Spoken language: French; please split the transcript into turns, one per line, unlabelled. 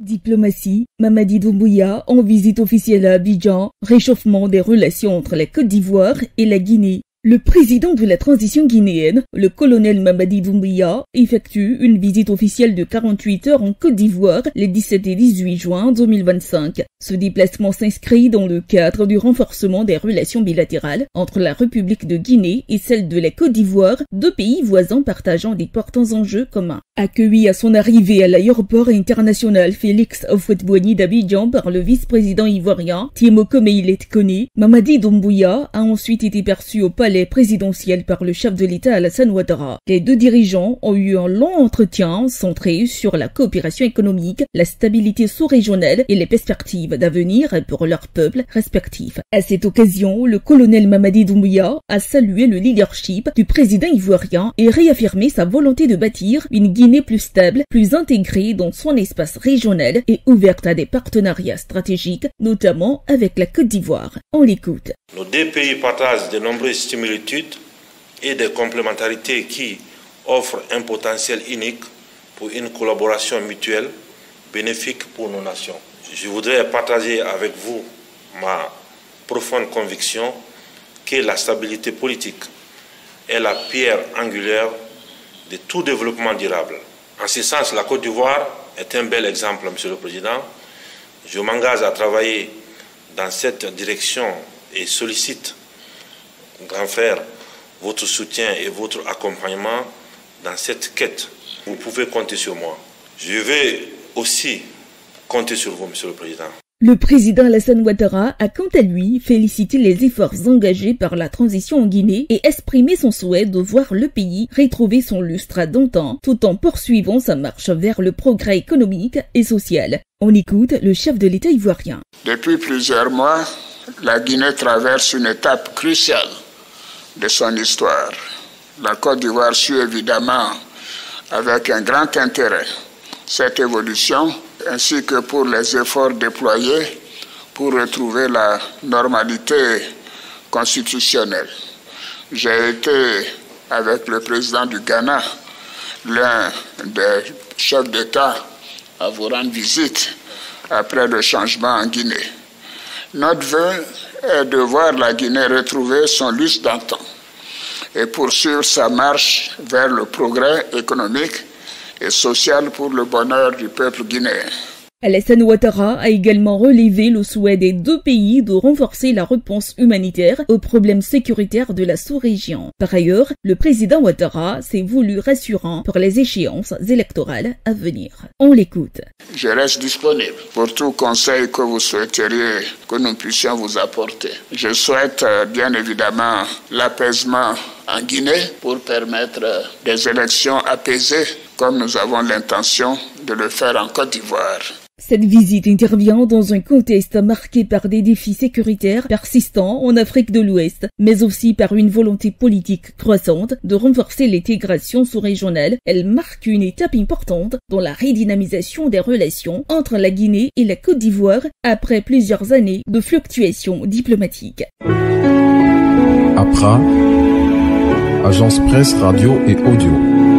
Diplomatie, Mamadi Doumbouya en visite officielle à Abidjan, réchauffement des relations entre la Côte d'Ivoire et la Guinée. Le président de la transition guinéenne, le colonel Mamadi Doumbouya, effectue une visite officielle de 48 heures en Côte d'Ivoire les 17 et 18 juin 2025. Ce déplacement s'inscrit dans le cadre du renforcement des relations bilatérales entre la République de Guinée et celle de la Côte d'Ivoire, deux pays voisins partageant des importants enjeux communs. Accueilli à son arrivée à l'aéroport international Félix Houphouët-Boigny d'Abidjan par le vice-président ivoirien Tiemokoe Meïlet Koné, Mamadi Doumbouya a ensuite été perçu au palais présidentiel par le chef de l'État Alassane Ouattara. Les deux dirigeants ont eu un long entretien centré sur la coopération économique, la stabilité sous-régionale et les perspectives d'avenir pour leurs peuples respectifs. À cette occasion, le colonel Mamadi Doumbouya a salué le leadership du président ivoirien et réaffirmé sa volonté de bâtir une Guinée plus stable, plus intégrée dans son espace régional et ouverte à des partenariats stratégiques, notamment avec la Côte d'Ivoire. On l'écoute.
Nos deux pays partagent de nombreuses similitudes et des complémentarités qui offrent un potentiel unique pour une collaboration mutuelle bénéfique pour nos nations. Je voudrais partager avec vous ma profonde conviction que la stabilité politique est la pierre angulaire de tout développement durable. En ce sens, la Côte d'Ivoire est un bel exemple, Monsieur le Président. Je m'engage à travailler dans cette direction et sollicite, grand frère, votre soutien et votre accompagnement dans cette quête. Vous pouvez compter sur moi. Je vais aussi compter sur vous, Monsieur le Président.
Le président Alassane Ouattara a quant à lui félicité les efforts engagés par la transition en Guinée et exprimé son souhait de voir le pays retrouver son lustre d'antan tout en poursuivant sa marche vers le progrès économique et social. On écoute le chef de l'État ivoirien.
Depuis plusieurs mois, la Guinée traverse une étape cruciale de son histoire. La Côte d'Ivoire suit évidemment avec un grand intérêt cette évolution, ainsi que pour les efforts déployés pour retrouver la normalité constitutionnelle. J'ai été, avec le président du Ghana, l'un des chefs d'État à vous rendre visite après le changement en Guinée. Notre vœu est de voir la Guinée retrouver son lustre d'antan et poursuivre sa marche vers le progrès économique et social pour le bonheur du peuple guinéen.
Alassane Ouattara a également relevé le souhait des deux pays de renforcer la réponse humanitaire aux problèmes sécuritaires de la sous-région. Par ailleurs, le président Ouattara s'est voulu rassurant pour les échéances électorales à venir. On l'écoute.
Je reste disponible pour tout conseil que vous souhaiteriez que nous puissions vous apporter. Je souhaite bien évidemment l'apaisement en Guinée pour permettre des élections apaisées comme nous avons l'intention de le faire en Côte d'Ivoire.
Cette visite intervient dans un contexte marqué par des défis sécuritaires persistants en Afrique de l'Ouest, mais aussi par une volonté politique croissante de renforcer l'intégration sous-régionale. Elle marque une étape importante dans la redynamisation des relations entre la Guinée et la Côte d'Ivoire après plusieurs années de fluctuations diplomatiques.
APRA, Agence Presse Radio et Audio.